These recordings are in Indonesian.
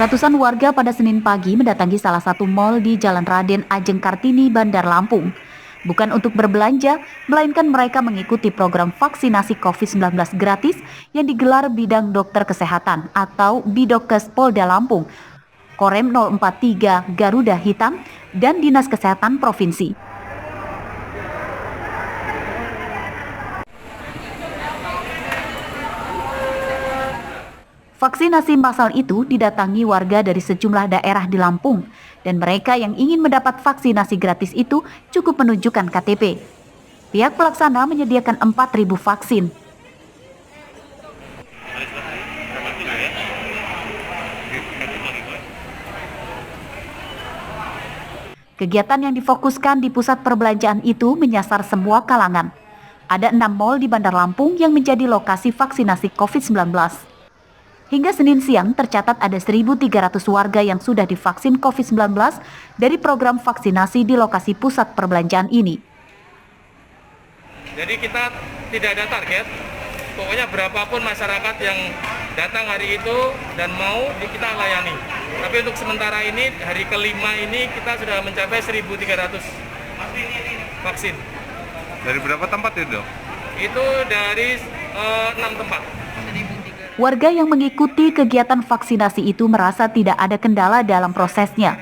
Ratusan warga pada Senin pagi mendatangi salah satu mal di Jalan Raden Ajeng Kartini, Bandar Lampung. Bukan untuk berbelanja, melainkan mereka mengikuti program vaksinasi COVID-19 gratis yang digelar Bidang Dokter Kesehatan atau Bidokes Polda Lampung, Korem 043 Garuda Hitam, dan Dinas Kesehatan Provinsi. Vaksinasi massal itu didatangi warga dari sejumlah daerah di Lampung, dan mereka yang ingin mendapat vaksinasi gratis itu cukup menunjukkan KTP. Pihak pelaksana menyediakan 4.000 vaksin. Kegiatan yang difokuskan di pusat perbelanjaan itu menyasar semua kalangan. Ada 6 mal di Bandar Lampung yang menjadi lokasi vaksinasi COVID-19. Hingga Senin siang tercatat ada 1.300 warga yang sudah divaksin COVID-19 dari program vaksinasi di lokasi pusat perbelanjaan ini. Jadi kita tidak ada target, pokoknya berapapun masyarakat yang datang hari itu dan mau kita layani. Tapi untuk sementara ini, hari kelima ini kita sudah mencapai 1.300 vaksin. Dari berapa tempat itu, Dok? Itu dari 6 tempat. Warga yang mengikuti kegiatan vaksinasi itu merasa tidak ada kendala dalam prosesnya.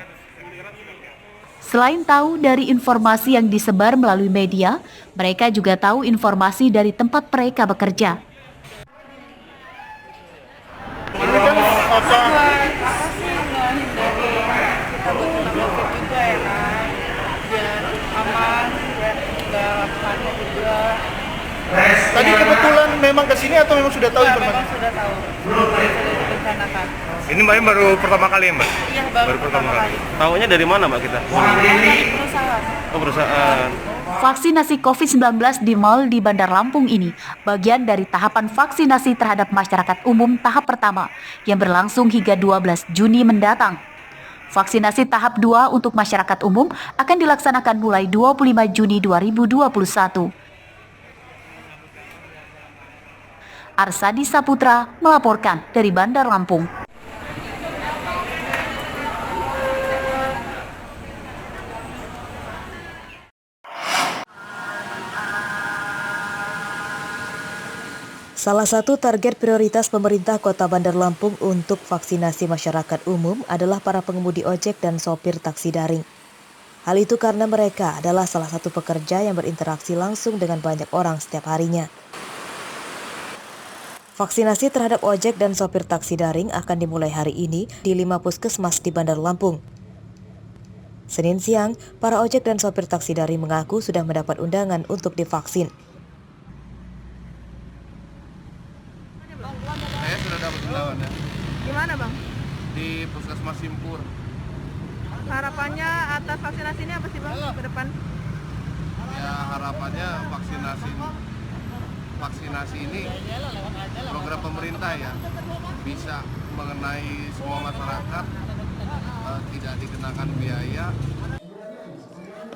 Selain tahu dari informasi yang disebar melalui media, mereka juga tahu informasi dari tempat mereka bekerja. Ini kan apa? Tadi kebetulan memang ke sini atau memang sudah tahu informasi? Memang sudah tahu. Sudah direncanakan. Ini Mbaknya baru pertama kali ya, Mbak? Iya, baru pertama kali. Tahunya dari mana, Mbak, kita? Dari perusahaan. Oh, perusahaan. Vaksinasi COVID-19 di mal di Bandar Lampung ini bagian dari tahapan vaksinasi terhadap masyarakat umum tahap pertama yang berlangsung hingga 12 Juni mendatang. Vaksinasi tahap 2 untuk masyarakat umum akan dilaksanakan mulai 25 Juni 2021. Arsadi Saputra melaporkan dari Bandar Lampung. Salah satu target prioritas pemerintah Kota Bandar Lampung untuk vaksinasi masyarakat umum adalah para pengemudi ojek dan sopir taksi daring. Hal itu karena mereka adalah salah satu pekerja yang berinteraksi langsung dengan banyak orang setiap harinya. Vaksinasi terhadap ojek dan sopir taksi daring akan dimulai hari ini di 5 puskesmas di Bandar Lampung. Senin siang, para ojek dan sopir taksi daring mengaku sudah mendapat undangan untuk divaksin. Saya sudah dapat undangan ya. Di mana, Bang? Di Puskesmas Simpur. Harapannya atas vaksinasi ini apa sih, Bang, ke depan? Ya, harapannya vaksinasi ini program pemerintah ya, bisa mengenai semua masyarakat, tidak dikenakan biaya.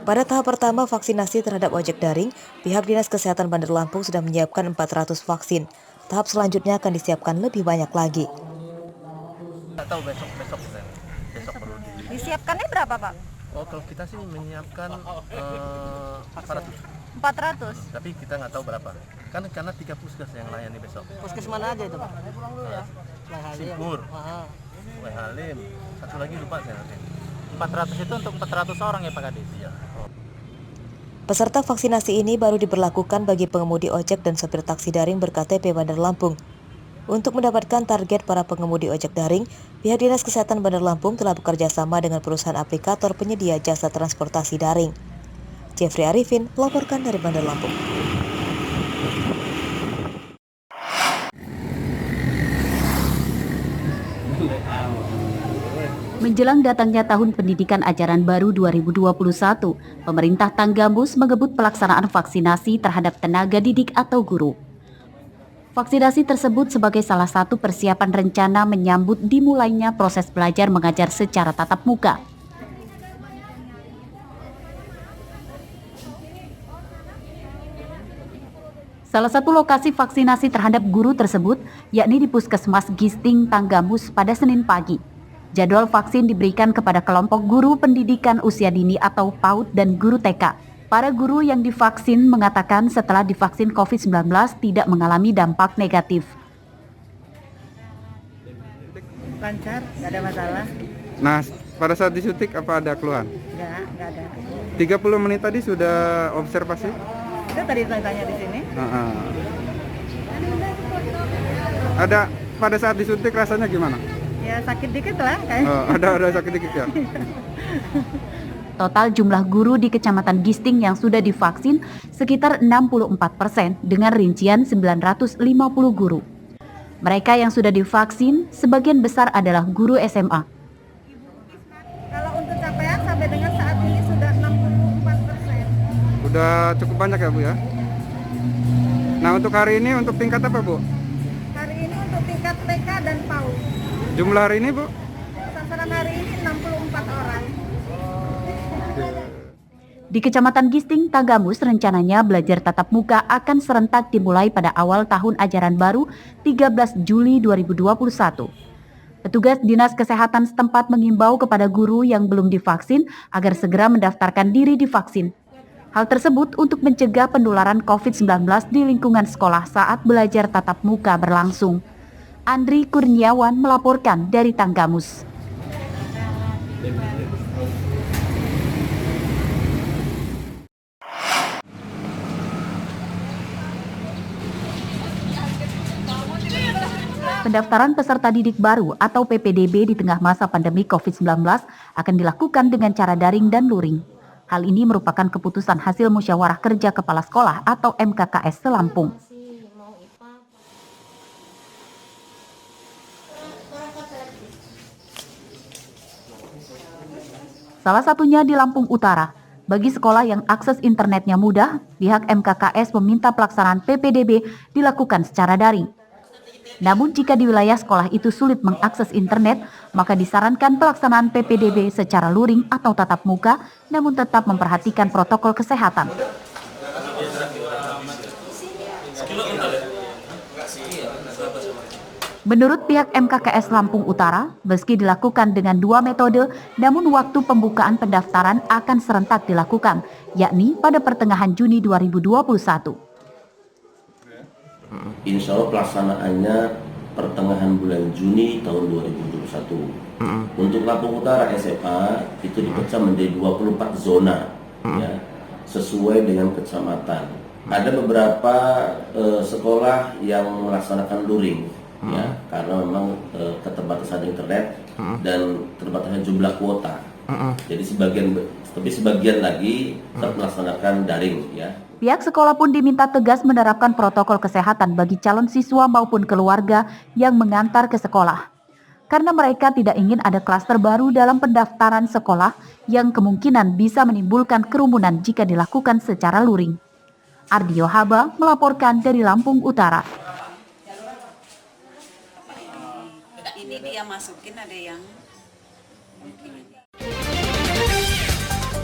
Pada tahap pertama vaksinasi terhadap ojek daring, pihak Dinas Kesehatan Bandar Lampung sudah menyiapkan 400 vaksin. Tahap selanjutnya akan disiapkan lebih banyak lagi. Nggak tahu besok perlu Disiapkannya berapa, Pak? Oh, kalau kita sih menyiapkan 400. 400. Tapi kita nggak tahu berapa. Kan karena 3 puskes yang layani besok. Puskes mana aja itu, Pak? Simpur, Halim, satu lagi lupa saya nanti. 400 itu untuk 400 orang ya Pak Kadis? Iya. Peserta vaksinasi ini baru diberlakukan bagi pengemudi ojek dan sopir taksi daring berKTP Bandar Lampung. Untuk mendapatkan target para pengemudi ojek daring, pihak Dinas Kesehatan Bandar Lampung telah bekerja sama dengan perusahaan aplikator penyedia jasa transportasi daring. Jeffrey Arifin melaporkan dari Bandar Lampung. Menjelang datangnya tahun pendidikan ajaran baru 2021, pemerintah Tanggambus mengebut pelaksanaan vaksinasi terhadap tenaga didik atau guru. Vaksinasi tersebut sebagai salah satu persiapan rencana menyambut dimulainya proses belajar mengajar secara tatap muka. Salah satu lokasi vaksinasi terhadap guru tersebut yakni di Puskesmas Gisting, Tanggambus pada Senin pagi. Jadwal vaksin diberikan kepada kelompok guru pendidikan usia dini atau PAUD dan guru TK. Para guru yang divaksin mengatakan setelah divaksin COVID-19 tidak mengalami dampak negatif. Lancar, nggak ada masalah. Nah, pada saat disuntik apa ada keluhan? Nggak ada. 30 menit tadi sudah observasi? Saya tadi tanya di sini. Ada pada saat disuntik rasanya gimana? Ya sakit dikit lah kayak. Ada sakit dikit ya? Total jumlah guru di Kecamatan Gisting yang sudah divaksin sekitar 64% dengan rincian 950 guru. Mereka yang sudah divaksin sebagian besar adalah guru SMA. Kalau untuk capaian sampai dengan saat ini sudah 64%. Udah cukup banyak ya Bu ya? Nah untuk hari ini untuk tingkat apa Bu? Hari ini untuk tingkat TK dan PAUD. Jumlah hari ini Bu? Sasaran hari ini 64 orang. Di Kecamatan Gisting, Tanggamus rencananya belajar tatap muka akan serentak dimulai pada awal tahun ajaran baru 13 Juli 2021. Petugas Dinas Kesehatan setempat mengimbau kepada guru yang belum divaksin agar segera mendaftarkan diri divaksin. Hal tersebut untuk mencegah penularan COVID-19 di lingkungan sekolah saat belajar tatap muka berlangsung. Andri Kurniawan melaporkan dari Tanggamus. Pendaftaran peserta didik baru atau PPDB di tengah masa pandemi COVID-19 akan dilakukan dengan cara daring dan luring. Hal ini merupakan keputusan hasil musyawarah kerja kepala sekolah atau MKKS Lampung. Salah satunya di Lampung Utara. Bagi sekolah yang akses internetnya mudah, pihak MKKS meminta pelaksanaan PPDB dilakukan secara daring. Namun jika di wilayah sekolah itu sulit mengakses internet, maka disarankan pelaksanaan PPDB secara luring atau tatap muka, namun tetap memperhatikan protokol kesehatan. Menurut pihak MKKS Lampung Utara, meski dilakukan dengan dua metode, namun waktu pembukaan pendaftaran akan serentak dilakukan, yakni pada pertengahan Juni 2021. Insya Allah pelaksanaannya pertengahan bulan Juni tahun 2021. Untuk Lampung Utara SMA itu dipecah menjadi 24 zona, ya, sesuai dengan kecamatan. Ada beberapa sekolah yang melaksanakan luring, ya, karena memang keterbatasan internet dan terbatasnya jumlah kuota. Jadi sebagian lagi tetap melaksanakan daring, ya. Pihak sekolah pun diminta tegas menerapkan protokol kesehatan bagi calon siswa maupun keluarga yang mengantar ke sekolah. Karena mereka tidak ingin ada klaster baru dalam pendaftaran sekolah yang kemungkinan bisa menimbulkan kerumunan jika dilakukan secara luring. Ardio Haba melaporkan dari Lampung Utara. Ini dia masukin ada yang mungkin